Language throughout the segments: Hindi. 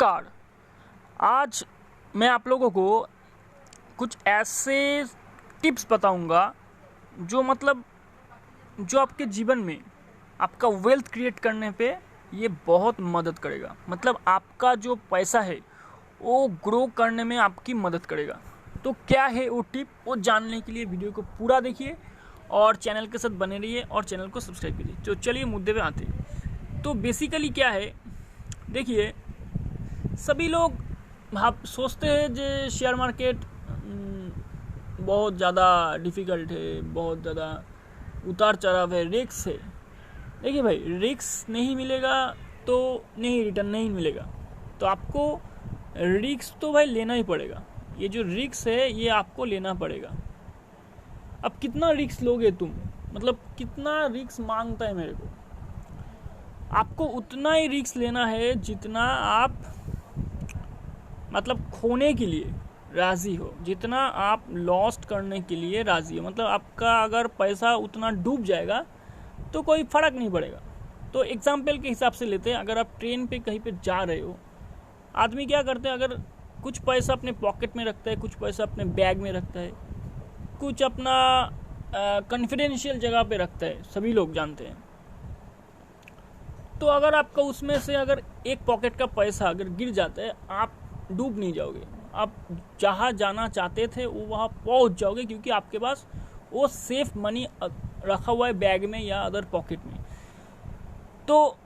नमस्कार। आज मैं आप लोगों को कुछ ऐसे टिप्स बताऊंगा जो आपके जीवन में आपका वेल्थ क्रिएट करने पे ये बहुत मदद करेगा। मतलब आपका जो पैसा है वो ग्रो करने में आपकी मदद करेगा। तो क्या है वो टिप, वो जानने के लिए वीडियो को पूरा देखिए और चैनल के साथ बने रहिए और चैनल को सब्सक्राइब कीजिए। तो चलिए मुद्दे पे आते हैं। तो बेसिकली क्या है, देखिए सभी लोग आप सोचते हैं जो शेयर मार्केट बहुत ज़्यादा डिफ़िकल्ट है, बहुत ज़्यादा उतार चढ़ाव है, रिस्क है। देखिए भाई, रिस्क नहीं मिलेगा तो नहीं रिटर्न नहीं मिलेगा, तो आपको रिस्क तो भाई लेना ही पड़ेगा। ये जो रिस्क है ये आपको लेना पड़ेगा। अब कितना रिस्क लोगे तुम, मतलब कितना रिस्क मांगता है मेरे को? आपको उतना ही रिस्क लेना है जितना आप मतलब खोने के लिए राज़ी हो, जितना आप लॉस्ट करने के लिए राज़ी हो। मतलब आपका अगर पैसा उतना डूब जाएगा तो कोई फ़र्क नहीं पड़ेगा। तो एग्जाम्पल के हिसाब से लेते हैं, अगर आप ट्रेन पे कहीं पे जा रहे हो, आदमी क्या करते हैं, अगर कुछ पैसा अपने पॉकेट में रखता है, कुछ पैसा अपने बैग में रखता है, कुछ अपना कॉन्फिडेंशियल जगह पे रखता है, सभी लोग जानते हैं। तो अगर आपका उसमें से अगर एक पॉकेट का पैसा अगर गिर जाता है, आप डूब नहीं जाओगे, आप जहाँ जाना चाहते थे वो वहाँ पहुँच जाओगे, क्योंकि आपके पास वो सेफ मनी रखा हुआ है बैग में या अदर पॉकेट में। तो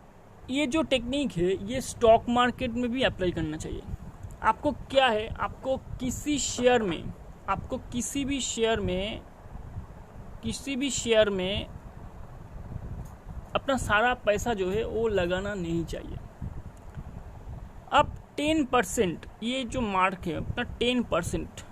ये जो टेक्निक है ये स्टॉक मार्केट में भी अप्लाई करना चाहिए। आपको क्या है, आपको किसी भी शेयर में अपना सारा पैसा जो है वो लगाना नहीं चाहिए। अब 10% ये जो मार्क है अपना 10%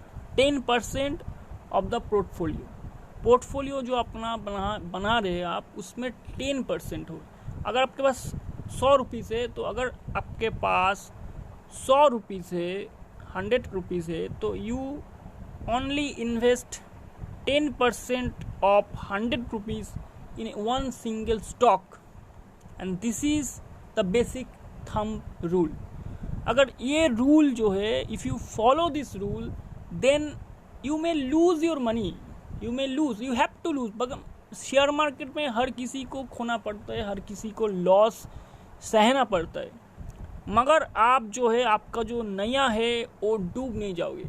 ऑफ द पोर्टफोलियो जो अपना बना रहे हैं आप, उसमें 10% हो। अगर आपके पास 100 रुपीज़ है, तो अगर आपके पास 100 रुपीज़ है, 100 रुपीज़ है, तो you only invest 10% of 100 rupees in one single stock, and this is the basic thumb rule. अगर ये रूल जो है, if you follow this rule, then you may lose your money, you have to lose। मगर शेयर मार्केट में हर किसी को खोना पड़ता है, हर किसी को लॉस सहना पड़ता है, मगर आप जो है, आपका जो नया है वो डूब नहीं जाओगे।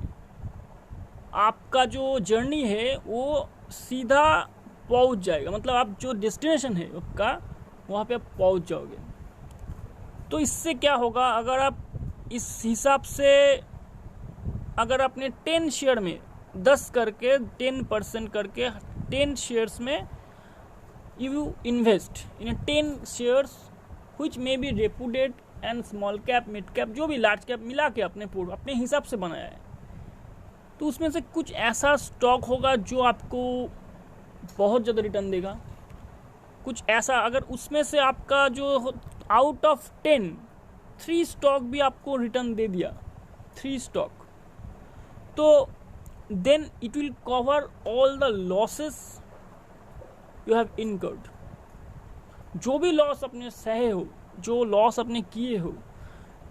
आपका जो जर्नी है वो सीधा पहुंच जाएगा, मतलब आप जो डेस्टिनेशन है आपका वहाँ पे आप पहुंच जाओगे। तो इससे क्या होगा, अगर आप इस हिसाब से अगर आपने 10 शेयर में 10 करके 10% करके 10 शेयर्स में you invest in 10 shares which may be reputed and small cap, mid cap, जो भी लार्ज कैप मिला के अपने हिसाब से बनाया है, तो उसमें से कुछ ऐसा स्टॉक होगा जो आपको बहुत ज़्यादा रिटर्न देगा। कुछ ऐसा अगर उसमें से आपका जो आउट ऑफ 10 3 स्टॉक भी आपको रिटर्न दे दिया, 3 स्टॉक, तो then it will cover all the losses you have incurred. जो भी लॉस अपने सहे हो, जो लॉस अपने किए हो,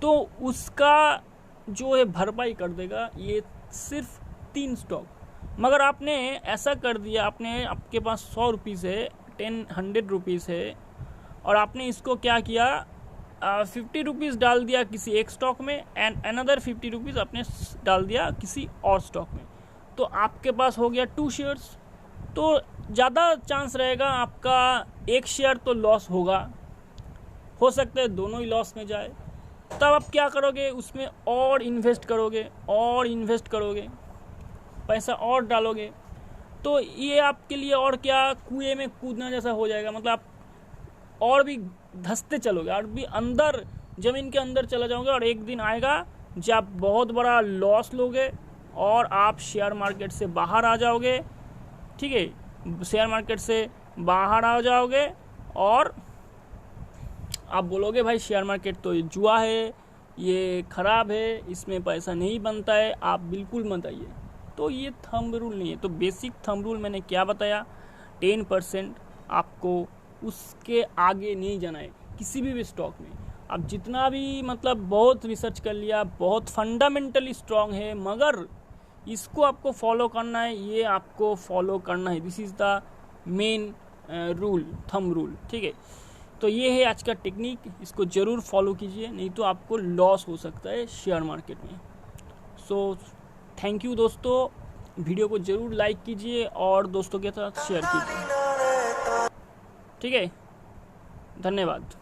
तो उसका जो है भरपाई कर देगा ये सिर्फ 3 स्टॉक। मगर आपने ऐसा कर दिया, आपके पास 100 रुपीज़ है, 100 रुपीज़ है, और आपने इसको क्या किया, 50 रुपीज़ डाल दिया किसी एक स्टॉक में एंड अनदर 50 रुपीज़ आपने डाल दिया किसी और स्टॉक में, तो आपके पास हो गया 2 शेयर्स। तो ज़्यादा चांस रहेगा आपका एक शेयर तो लॉस होगा, हो सकता है दोनों ही लॉस में जाए। तब आप क्या करोगे, उसमें और इन्वेस्ट करोगे, पैसा और डालोगे, तो ये आपके लिए और क्या, कुएं में कूदना जैसा हो जाएगा। मतलब आप और भी धंसते चलोगे, और भी अंदर ज़मीन के अंदर चला जाओगे, और एक दिन आएगा जब आप बहुत बड़ा लॉस लोगे और आप शेयर मार्केट से बाहर आ जाओगे। ठीक है, शेयर मार्केट से बाहर आ जाओगे और आप बोलोगे भाई शेयर मार्केट तो ये जुआ है, ये ख़राब है, इसमें पैसा नहीं बनता है। आप बिल्कुल मत आइए। तो ये थंब रूल नहीं है। तो बेसिक थंब रूल मैंने क्या बताया, 10% आपको उसके आगे नहीं जाना है किसी भी स्टॉक में। आप जितना भी मतलब बहुत रिसर्च कर लिया, बहुत फंडामेंटली स्ट्रांग है, मगर इसको आपको फॉलो करना है, ये आपको फॉलो करना है। This is the main rule, thumb rule, ठीक है। तो ये है आज का टेक्निक, इसको ज़रूर फॉलो कीजिए, नहीं तो आपको लॉस हो सकता है शेयर मार्केट में। सो थैंक यू दोस्तों, वीडियो को ज़रूर लाइक कीजिए और दोस्तों के साथ शेयर कीजिए, ठीक है। धन्यवाद।